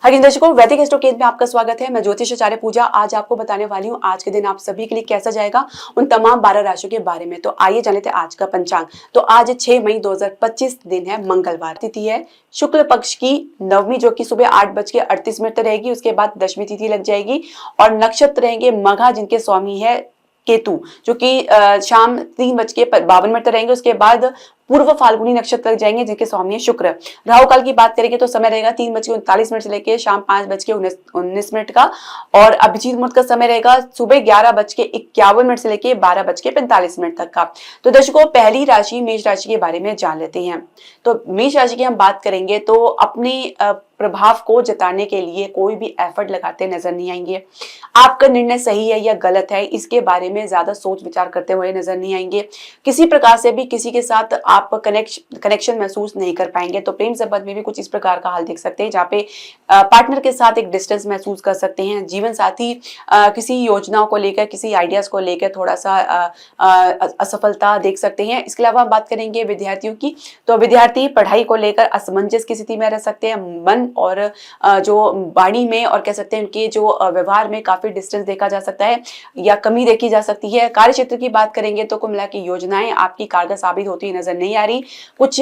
हाय दर्शकों, वैदिक एस्ट्रोकेज में आपका स्वागत है। मैं ज्योतिष आचार्य पूजा आज आपको बताने वाली हूँ आज के दिन आप सभी के लिए कैसा जाएगा उन तमाम 12 राशियों के बारे में। तो आइए जान लेते हैं आज का पंचांग। तो आज 6 मई 2025 दिन है, मंगलवार। तिथि है शुक्ल पक्ष की नवमी, जो कि सुबह 8:38 तक रहेगी। उसके बाद दशमी तिथि लग जाएगी और नक्षत्र रहेंगे मघा, जिनके स्वामी है केतु, जो कि शाम 3:52 तक रहेंगे। उसके बाद पूर्व फाल्गुनी नक्षत्र लग जाएंगे, जिनके स्वामी है शुक्र। राहु काल की बात करेंगे तो समय रहेगा 3:39 से लेकर शाम 5:19 का। और अभिजीत मुहूर्त का समय रहेगा सुबह 11:51 से लेकर 12:45 तक का। तो दर्शकों, पहली राशि मेष राशि के बारे में जान लेते हैं। तो मेष राशि की हम बात करेंगे तो अपनी प्रभाव को जताने के लिए कोई भी एफर्ट लगाते नजर नहीं आएंगे। आपका निर्णय सही है या गलत है, इसके बारे में ज्यादा सोच विचार करते हुए नजर नहीं आएंगे। किसी प्रकार से भी किसी के साथ आप कनेक्शन महसूस नहीं कर पाएंगे। तो प्रेम संबंध में भी कुछ इस प्रकार का हाल देख सकते हैं, जहाँ पे पार्टनर के साथ एक डिस्टेंस महसूस कर सकते हैं। जीवन साथी किसी योजनाओं को लेकर, किसी आइडियाज को लेकर थोड़ा सा असफलता देख सकते हैं। इसके अलावा बात करेंगे विद्यार्थियों की, तो विद्यार्थी पढ़ाई को लेकर असमंजस की स्थिति में रह सकते हैं। मन और जो वाणी में और कह सकते हैं उनके जो व्यवहार में काफी डिस्टेंस देखा जा सकता है या कमी देखी जा सकती है। कार्य क्षेत्र की बात करेंगे तो कुल मिला की योजनाएं आपकी कारगर साबित होती नजर नहीं आ रही। कुछ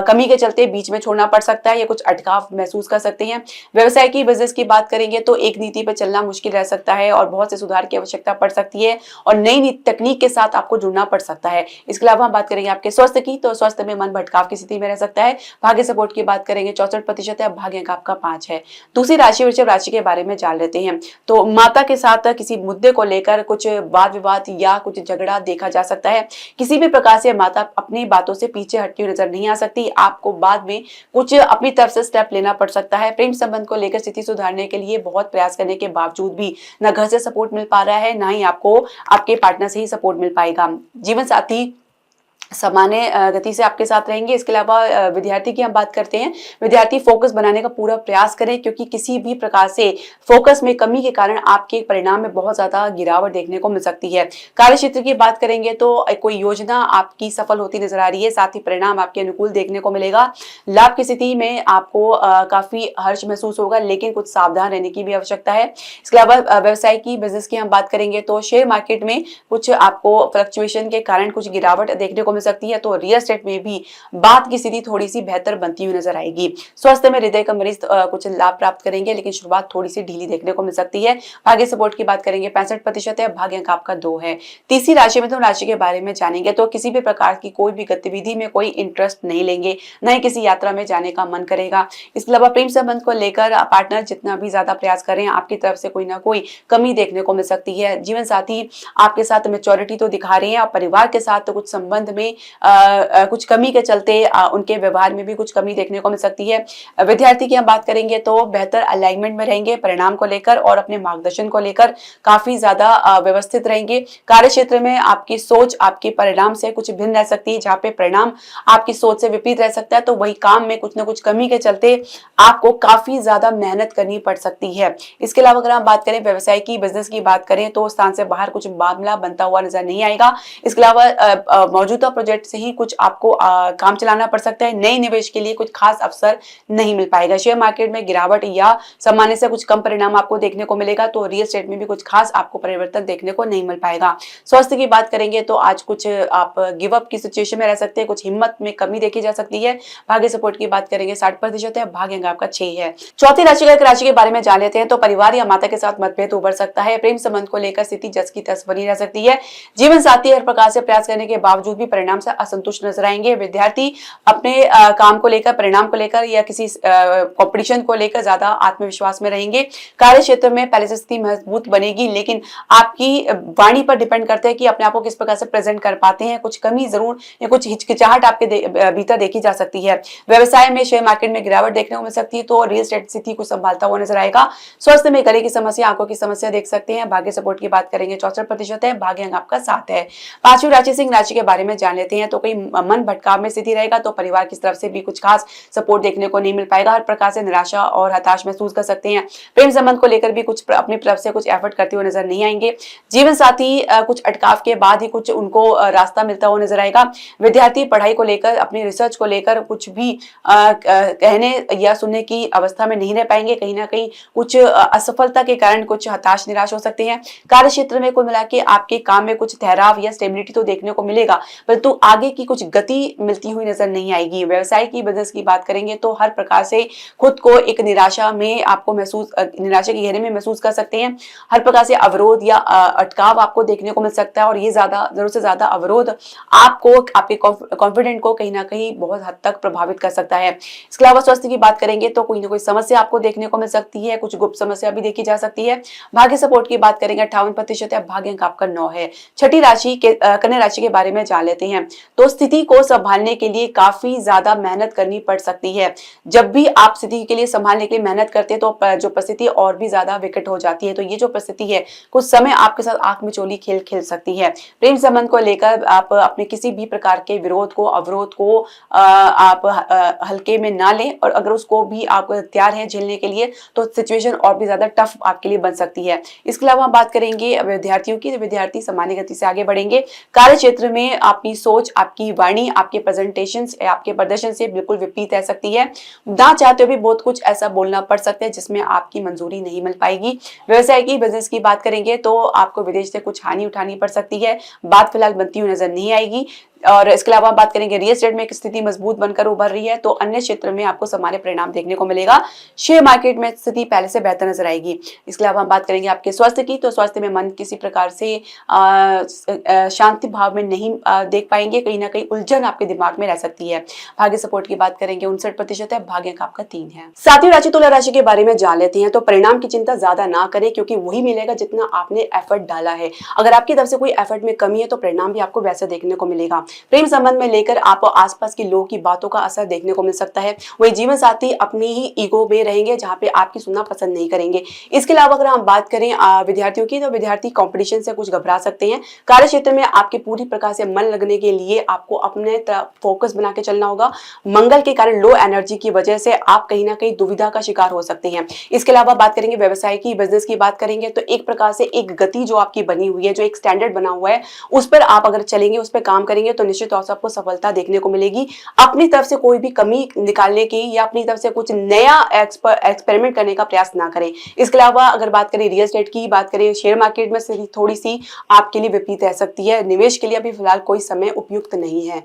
कमी के चलते बीच में छोड़ना पड़ सकता है या कुछ अटकाव महसूस कर सकते हैं। व्यवसाय की, बिजनेस की बात करेंगे तो एक नीति पर चलना मुश्किल रह सकता है और बहुत से सुधार की आवश्यकता पड़ सकती है और नई तकनीक के साथ आपको जुड़ना पड़ सकता है। इसके अलावा हम बात करेंगे आपके स्वास्थ्य की, तो स्वास्थ्य में मन भटकाव की स्थिति में रह सकता है। भाग्य सपोर्ट की बात करेंगे 64% है, भाग्य अंक आपका 5 है। दूसरी राशि वृषभ राशि के बारे में जान लेते हैं। तो माता के साथ किसी मुद्दे को लेकर कुछ वाद विवाद या कुछ झगड़ा देखा जा सकता है। किसी भी प्रकार से माता अपनी बातों से पीछे हटती हुई नजर नहीं आ सकती। आपको बाद में कुछ अपनी तरफ से स्टेप लेना पड़ सकता है। प्रेम संबंध को लेकर स्थिति सुधारने के लिए बहुत प्रयास करने के बावजूद भी न घर से सपोर्ट मिल पा रहा है, ना ही आपको आपके पार्टनर से ही सपोर्ट मिल पाएगा। जीवन साथी सामान्य गति से आपके साथ रहेंगे। इसके अलावा विद्यार्थी की हम बात करते हैं। विद्यार्थी फोकस बनाने का पूरा प्रयास करें, क्योंकि किसी भी प्रकार से फोकस में कमी के कारण आपके परिणाम में बहुत ज्यादा गिरावट देखने को मिल सकती है। कार्य क्षेत्र की बात करेंगे तो कोई योजना आपकी सफल होती नजर आ रही है, साथ ही परिणाम आपके अनुकूल देखने को मिलेगा। लाभ की स्थिति में आपको काफी हर्ष महसूस होगा, लेकिन कुछ सावधान रहने की भी आवश्यकता है। इसके अलावा व्यवसाय की, बिजनेस की हम बात करेंगे तो शेयर मार्केट में कुछ आपको फ्लक्चुएशन के कारण कुछ गिरावट देखने को सकती है। तो रियल एस्टेट में भी बात की स्थिति थोड़ी सी बेहतर बनती हुई नजर आएगी। स्वास्थ्य में हृदय का मरीज कुछ लाभ प्राप्त करेंगे, लेकिन शुरुआत थोड़ी सी ढीली देखने को मिल सकती है। भाग्य सपोर्ट की बात करेंगे 65% है, भाग्य अंक आपका 2 है। तीसरी राशि मिथुन राशि के बारे में जानेंगे। तो किसी भी प्रकार की कोई भी गतिविधि में कोई इंटरेस्ट नहीं लेंगे, न ही किसी यात्रा में जाने का मन करेगा। इसके अलावा प्रेम संबंध को लेकर पार्टनर जितना भी ज्यादा प्रयास करें, आपकी तरफ से कोई ना कोई कमी देखने को मिल सकती है। जीवन साथी आपके साथ मैच्योरिटी तो दिखा रहे हैं और परिवार के साथ कुछ संबंध में कुछ कमी के चलते उनके व्यवहार में भी कुछ कमी देखने को मिल सकती है। विद्यार्थी की हम बात करेंगे तो बेहतर अलाइनमेंट में रहेंगे, परिणाम को लेकर और अपने मार्गदर्शन को लेकर काफी ज्यादा व्यवस्थित रहेंगे। कार्य क्षेत्र में आपकी सोच आपके परिणाम से कुछ भिन्न रह सकती है, जहाँ पे परिणाम आपकी सोच से विपरीत रह सकता है। तो वही काम में कुछ न कुछ कमी के चलते आपको काफी ज्यादा मेहनत करनी पड़ सकती है। इसके अलावा अगर हम बात करें व्यवसाय की, बिजनेस की बात करें तो स्थान से बाहर कुछ मामला बनता हुआ नजर नहीं आएगा। इसके अलावा मौजूदा प्रोजेक्ट से ही कुछ आपको काम चलाना पड़ सकता है। नए निवेश के लिए कुछ खास अवसर नहीं मिल पाएगा। शेयर मार्केट में गिरावट या सामान्य से कुछ कम परिणाम आपको देखने को मिलेगा। तो रियल एस्टेट में भी कुछ खास आपको परिवर्तन देखने को नहीं मिल पाएगा। स्वास्थ्य की बात करेंगे तो आज कुछ आप गिव अप की सिचुएशन में रह सकते हैं, कुछ हिम्मत में कमी देखी जा सकती है। भाग्य सपोर्ट की बात करेंगे 60% है, भाग्य अंक आपका 6 है। चौथी राशि के बारे में जान लेते हैं। तो परिवार या माता के साथ मतभेद उभर सकता है। प्रेम संबंध को लेकर स्थिति जस की तस बनी रह सकती है। जीवन साथी हर प्रकार से प्रयास करने के बावजूद भी परिणाम से असंतुष्ट नजर आएंगे। विद्यार्थी अपने काम को लेकर, परिणाम को लेकर या किसी कंपटीशन को लेकर ज्यादा आत्मविश्वास में रहेंगे। कार्य क्षेत्र में पहले से स्थिति मजबूत बनेगी, लेकिन आपकी वाणी पर डिपेंड करते हैं कि अपने आप को किस प्रकार से प्रेजेंट कर पाते हैं। कुछ कमी जरूर या कुछ हिचकिचाहट आपके भीतर देखी जा सकती है। व्यवसाय में, शेयर मार्केट में गिरावट देखने को मिल सकती है। तो रियल एस्टेट स्थिति को संभालता हुआ नजर आएगा। स्वास्थ्य में गले की समस्या, आंखों की समस्या देख सकते हैं। भाग्य सपोर्ट की बात करेंगे 64% है, भाग्य अंक आपका 7 है। पांचवी राशि सिंह राशि के बारे में जान लेते हैं तो कहीं मन भटकाव में स्थिति रहेगा, तो परिवार की तरफ से भी कुछ खास सपोर्ट देखने को नहीं मिल पाएगा। हर प्रकार से निराशा और हताश महसूस कर सकते हैं। प्रेम संबंध को लेकर भी कुछ अपनी तरफ से कुछ एफर्ट करते हुए नजर नहीं आएंगे। जीवन साथी कुछ अटकाव के बाद ही कुछ उनको रास्ता मिलता हुआ नजर आएगा। विद्यार्थी पढ़ाई को लेकर, अपनी रिसर्च को लेकर कुछ भी कहने या सुनने की अवस्था में नहीं रह पाएंगे। कहीं ना कहीं कुछ असफलता के कारण कुछ हताश निराश हो सकते हैं। कार्य क्षेत्र में कुल मिला के आपके काम में कुछ ठहराव या स्टेबिलिटी तो देखने को मिलेगा, परंतु आगे की कुछ गति मिलती हुई नजर नहीं आएगी। व्यवसाय की बिजनेस की बात करेंगे तो हर प्रकार से खुद को एक निराशा में आपको निराशा के घेरे में महसूस कर सकते हैं। हर प्रकार से अवरोध या अटकाव आपको देखने को मिल सकता है, और ये जरूरत से ज्यादा अवरोध आपको, आपके कॉन्फिडेंट को कहीं ना कहीं बहुत हद तक प्रभावित कर सकता है। इसके अलावा स्वास्थ्य की बात करेंगे तो कोई ना कोई समस्या आपको देखने को मिल सकती है, कुछ गुप्त समस्या भी देखी जा सकती है। भाग्य सपोर्ट की बात करेंगे 58% है, भाग्य अंक आपका 9 है। छठी राशि कन्या राशि के बारे में जान लेते हैं। तो स्थिति को संभालने के लिए काफी ज्यादा मेहनत करनी पड़ सकती है। जब भी आप स्थिति के लिए संभालने के लिए मेहनत करते हैं तो जो परिस्थिति और भी ज्यादा विकट हो जाती है। तो ये जो परिस्थिति है कुछ समय आपके साथ आंख मिचौली खेल खेल सकती है। प्रेम संबंध को लेकर आप अपने किसी भी प्रकार के विरोध को, अवरोध को आप हल्के में ना लें, और अगर उसको भी आप तैयार हैं झेलने के लिए तो सिचुएशन और भी ज्यादा टफ आपके लिए बन सकती है। इसके अलावा हम बात करेंगे विद्यार्थियों की। विद्यार्थी सामान्य गति से आगे बढ़ेंगे। कार्य क्षेत्र में अपनी सोच, आपकी वाणी, आपके प्रेजेंटेशन, आपके प्रदर्शन से बिल्कुल विपरीत रह सकती है। ना चाहते हुए भी बहुत कुछ ऐसा बोलना पड़ सकता है जिसमें आपकी मंजूरी नहीं मिल पाएगी। व्यवसाय की बिजनेस की बात करेंगे तो आपको विदेश से कुछ हानि उठानी पड़ सकती है। बात फिलहाल बनती हुई नजर नहीं आएगी। और इसके अलावा बात करेंगे रियल एस्टेट में एक स्थिति मजबूत बनकर उभर रही है, तो अन्य क्षेत्र में आपको सामान्य परिणाम देखने को मिलेगा। शेयर मार्केट में स्थिति पहले से बेहतर नजर आएगी। इसके अलावा हम बात करेंगे आपके स्वास्थ्य की। तो स्वास्थ्य में मन किसी प्रकार से शांति भाव में नहीं देख पाएंगे, कहीं ना कहीं उलझन आपके दिमाग में रह सकती है। भाग्य सपोर्ट की बात करेंगे 59% है, भाग्य अंक आपका 3 है। सातवीं राशि तुला राशि के बारे में जान लेते हैं। तो परिणाम की चिंता ज्यादा ना करें, क्योंकि वही मिलेगा जितना आपने एफर्ट डाला है। अगर आपकी तरफ से कोई एफर्ट में कमी है तो परिणाम भी आपको वैसे देखने को मिलेगा। प्रेम संबंध में लेकर आप आसपास के लोगों की बातों का असर देखने को मिल सकता है। वही जीवन साथी अपनी ही ईगो में रहेंगे, जहां पे आपकी सुनना पसंद नहीं करेंगे। इसके अलावा अगर हम बात करें विद्यार्थियों की, तो विद्यार्थी कंपटीशन से कुछ घबरा सकते हैं। कार्य क्षेत्र में आपके पूरी प्रकार से मन लगने के लिए आपको अपने फोकस बना के चलना होगा। मंगल के कारण लो एनर्जी की वजह से आप कहीं ना कहीं दुविधा का शिकार हो सकते हैं। इसके अलावा बात करेंगे व्यवसाय की, बिजनेस की बात करेंगे तो एक प्रकार से एक गति जो आपकी बनी हुई है, जो एक स्टैंडर्ड बना हुआ है, उस पर आप अगर चलेंगे, उस पर काम करेंगे तो निश्चित तौर से आपको सफलता देखने को मिलेगी। अपनी तरफ से कोई भी कमी निकालने की या अपनी तरफ से कुछ नया एक्सपेरिमेंट करने का प्रयास ना करें। इसके अलावा अगर बात करें रियल एस्टेट की, बात करें शेयर मार्केट में स्थिति थोड़ी सी आपके लिए विपरीत रह सकती है। निवेश के लिए अभी फिलहाल कोई समय उपयुक्त नहीं है।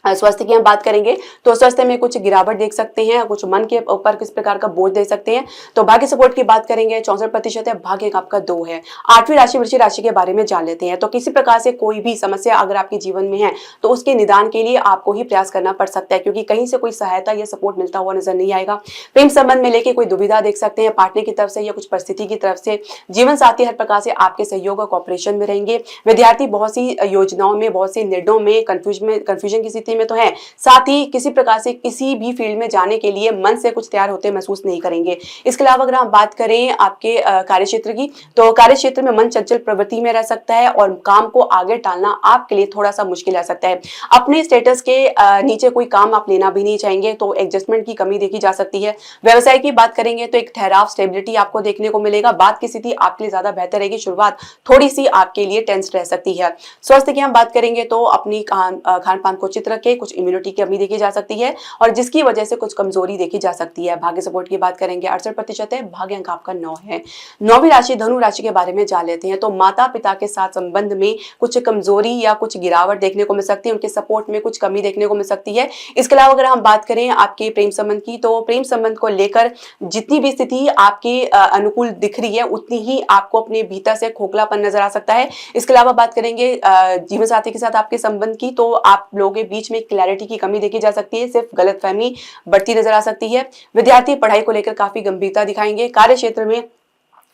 स्वास्थ्य की हम बात करेंगे तो स्वास्थ्य में कुछ गिरावट देख सकते हैं, कुछ मन के ऊपर किस प्रकार का बोझ देख सकते हैं। तो भाग्य सपोर्ट की बात करेंगे 64% है, भाग्य आपका 2 है। आठवीं राशि वृश्चिक राशि के बारे में जान लेते हैं। तो किसी प्रकार से कोई भी समस्या अगर आपके जीवन में है तो उसके निदान के लिए आपको ही प्रयास करना पड़ सकता है, क्योंकि कहीं से कोई सहायता या सपोर्ट मिलता हुआ नजर नहीं आएगा। प्रेम संबंध में लेकर कोई दुविधा देख सकते हैं पार्टनर की तरफ से या कुछ परिस्थिति की तरफ से। जीवन साथी हर प्रकार से आपके सहयोग और कॉपरेशन में रहेंगे। विद्यार्थी बहुत सी योजनाओं में, बहुत सी निर्णयों में कंफ्यूजन की स्थिति में तो है, साथ ही किसी प्रकार से किसी भी फील्ड में जाने के लिए मन से कुछ तैयार होते महसूस नहीं करेंगे। इसके अलावा अगर हम बात करें आपके कार्य क्षेत्र की, तो कार्य क्षेत्र में मन चंचल प्रवृत्ति में रह सकता है और काम को आगे टालना आपके लिए थोड़ा सा मुश्किल रह सकता है। अपने स्टेटस के नीचे कोई काम आप लेना भी नहीं चाहेंगे, तो एडजस्टमेंट की कमी देखी जा सकती है। व्यवसाय की बात करेंगे तो एक ठहराव, स्टेबिलिटी आपको देखने को मिलेगा। बात की स्थिति आपके लिए ज्यादा बेहतर रहेगी, शुरुआत थोड़ी सी आपके लिए टेंस रह सकती है। स्वास्थ्य की हम बात करेंगे तो अपनी खान पान को चित्र के कुछ इम्यूनिटी की कमी देखी जा सकती है और जिसकी वजह से कुछ कमजोरी देखी जा सकती है। भाग्य सपोर्ट की बात करेंगे 68% है, भाग्य अंक आपका 9 है। 9वीं राशि धनु राशि के बारे में जान लेते हैं। तो माता पिता के साथ संबंध में कुछ कमजोरी या कुछ गिरावट देखने को मिल सकती है, उनके सपोर्ट में कुछ कमी देखने को मिल सकती है। इसके अलावा अगर हम बात करें आपके प्रेम संबंध की, तो प्रेम संबंध को लेकर जितनी भी स्थिति आपके अनुकूल दिख रही है उतनी ही आपको अपने भीतर से खोखलापन नजर आ सकता है। इसके अलावा बात करेंगे जीवन साथी के साथ आपके संबंध की, तो आप लोगों के बीच में क्लैरिटी की कमी देखी जा सकती है, सिर्फ गलतफहमी बढ़ती नजर आ सकती है। विद्यार्थी पढ़ाई को लेकर काफी गंभीरता दिखाएंगे। कार्य क्षेत्र में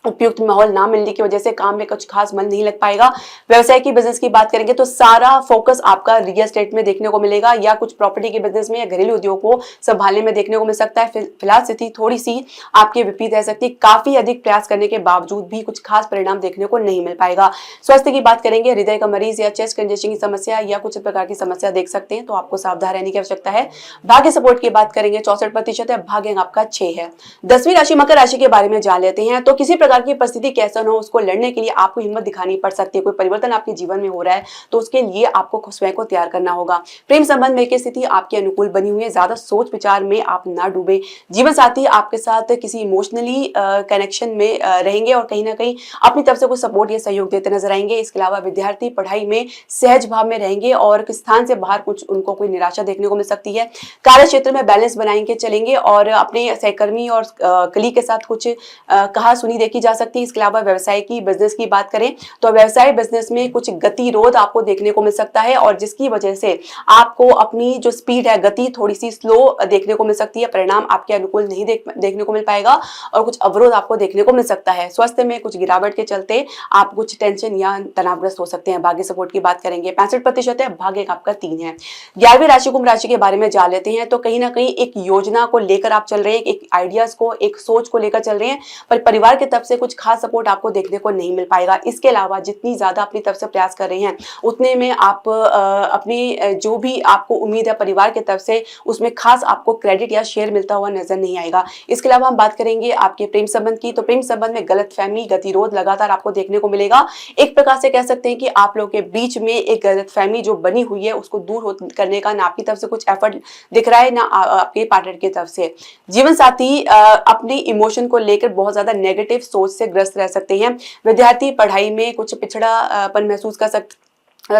उपयुक्त माहौल ना मिलने की वजह से काम में कुछ खास मन नहीं लग पाएगा। व्यवसाय की बिजनेस की बात करेंगे तो सारा फोकस आपका रियल एस्टेट में देखने को मिलेगा या कुछ प्रॉपर्टी के बिजनेस में या घरेलू उद्योग को संभालने में देखने को मिल सकता है। फिलहाल स्थिति थोड़ी सी आपके विपरीत रह सकती है। काफी अधिक प्रयास करने के बावजूद भी कुछ खास परिणाम देखने को नहीं मिल पाएगा। स्वास्थ्य की बात करेंगे, हृदय का मरीज या चेस्ट कंजेशन की समस्या या कुछ प्रकार की समस्या देख सकते हैं, तो आपको सावधान रहने की आवश्यकता है। भाग्य सपोर्ट की बात करेंगे 64% है, भाग्य आपका 6 है। 10वीं राशि मकर राशि के बारे में जान लेते हैं। तो किसी प्रकार की परिस्थिति कैसा हो, उसको लड़ने के लिए आपको हिम्मत दिखानी पड़ सकती है। कोई परिवर्तन आपके जीवन में हो रहा है तो उसके लिए आपको स्वयं को तैयार करना होगा। प्रेम संबंध में की स्थिति आपके अनुकूल बनी हुई है, ज्यादा सोच विचार में आप ना डूबे। जीवन साथी आपके साथ किसी इमोशनली कनेक्शन में रहेंगे और कहीं ना कहीं अपनी तरफ से कुछ सपोर्ट या सहयोग देते नजर आएंगे। इसके अलावा विद्यार्थी पढ़ाई में सहज भाव में रहेंगे और स्थान से बाहर कुछ उनको कोई निराशा देखने को मिल सकती है। कार्य क्षेत्र में बैलेंस बनाएंगे चलेंगे और अपने सहकर्मी और कलीग के साथ कुछ कहा सुनी देखी जा सकती है। इसके अलावा व्यवसाय की बिजनेस की बात करें तो व्यवसाय बिजनेस में कुछ गतिरोध आपको देखने को मिल सकता है और जिसकी वजह से आपको अपनी जो स्पीड है, गति थोड़ी सी स्लो देखने को मिल सकती है। परिणाम आपके अनुकूल नहीं देखने को मिल पाएगा और कुछ अवरोध आपको देखने को मिल सकता है। स्वास्थ्य में कुछ गिरावट के चलते आप कुछ टेंशन या तनावग्रस्त हो सकते हैं। भाग्य सपोर्ट की बात करेंगे 65% है, भाग्य आपका 3 है। 11वीं राशि कुंभ राशि के बारे में जान लेते हैं। तो कहीं ना कहीं एक योजना को लेकर आप चल रहे हैं, एक आइडियाज को, एक सोच को लेकर चल रहे हैं, पर परिवार की तरफ से कुछ खास सपोर्ट आपको देखने को नहीं मिल पाएगा। इसके अलावा जितनी ज्यादा अपनी तरफ से प्रयास कर रहे हैं उतने में आप अपनी जो भी आपको उम्मीद है परिवार की तरफ से उसमें खास आपको क्रेडिट या शेयर मिलता हुआ नजर नहीं आएगा। इसके अलावा हम बात करेंगे आपके प्रेम संबंध की। तो प्रेम संबंध में गलतफहमी, गतिरोध लगातार आपको देखने को मिलेगा। एक प्रकार से कह सकते हैं कि आप लोगों के बीच में एक गलतफहमी जो बनी हुई है उसको दूर करने का ना आपकी तरफ से कुछ एफर्ट दिख रहा है ना आपके पार्टनर की तरफ से। जीवन साथी अपनी इमोशन को लेकर बहुत ज्यादा नेगेटिव सोच से ग्रस्त रह सकते हैं। विद्यार्थी पढ़ाई में कुछ पिछड़ापन महसूस कर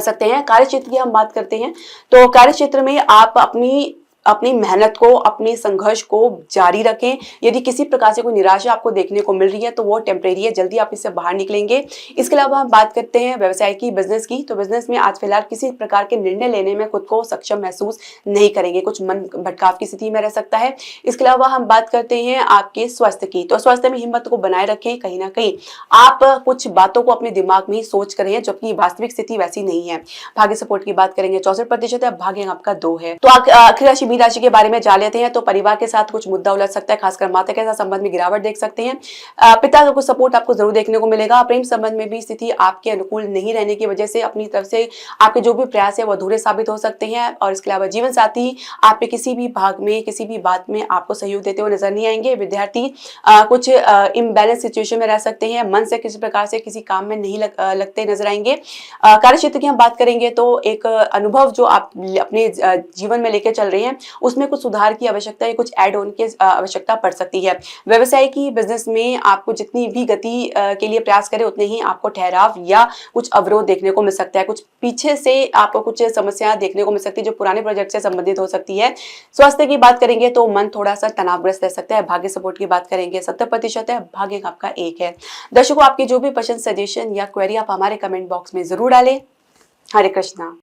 सकते हैं। कार्य क्षेत्र की हम बात करते हैं तो कार्य क्षेत्र में आप अपनी मेहनत को, अपने संघर्ष को जारी रखें। यदि किसी प्रकार से कोई निराशा आपको देखने को मिल रही है तो वो टेम्परेरी है, जल्दी आप इससे बाहर निकलेंगे। इसके अलावा हम बात करते हैं व्यवसाय की, बिजनेस की। तो बिजनेस में आज फिलहाल किसी प्रकार के निर्णय लेने में खुद को सक्षम महसूस नहीं करेंगे, कुछ मन भटकाव की स्थिति में रह सकता है। इसके अलावा हम बात करते हैं आपके स्वास्थ्य की। तो स्वास्थ्य में हिम्मत को बनाए रखें। कहीं ना कहीं आप कुछ बातों को अपने दिमाग में ही सोच कर रहे हैं जबकि वास्तविक स्थिति वैसी नहीं है। भाग्य सपोर्ट की बात करेंगे 64% है, भाग्य आपका 2 है। तो आखिरी राशि राशि के बारे में जान लेते हैं। तो परिवार के साथ कुछ मुद्दा उलझ सकता है, खासकर माता के साथ संबंध में गिरावट देख सकते हैं। पिता का कुछ सपोर्ट आपको जरूर देखने को मिलेगा। प्रेम संबंध में भी स्थिति आपके अनुकूल नहीं रहने की वजह से अपनी तरफ से आपके जो भी प्रयास है वो अधूरे साबित हो सकते हैं। और इसके अलावा जीवन साथी आपके किसी भी भाग में, किसी भी बात में आपको सहयोग देते हुए नजर नहीं आएंगे। विद्यार्थी कुछ इम्बैलेंस सिचुएशन में रह सकते हैं, मन से किसी प्रकार से किसी काम में नहीं लगते नजर आएंगे। कार्य क्षेत्र की हम बात करेंगे तो एक अनुभव जो आप अपने जीवन में लेकर चल रहे हैं उसमें कुछ सुधार की आवश्यकता है, कुछ ऐड ऑन की आवश्यकता पड़ सकती है। व्यवसाय की बिजनेस में आपको जितनी भी गति के लिए प्रयास करें उतने ही आपको ठहराव या कुछ अवरोध देखने को मिल सकता है। कुछ पीछे से आपको कुछ समस्याएं देखने को मिल सकती है जो पुराने प्रोजेक्ट से संबंधित हो सकती है। स्वास्थ्य की बात करेंगे तो मन थोड़ा सा तनावग्रस्त रह सकता है। भाग्य सपोर्ट की बात करेंगे 70% है, भाग्य आपका 1 है। दर्शकों, आपकी जो भी पसंद, सजेशन या क्वेरी आप हमारे कमेंट बॉक्स में जरूर डालें। हरे कृष्णा।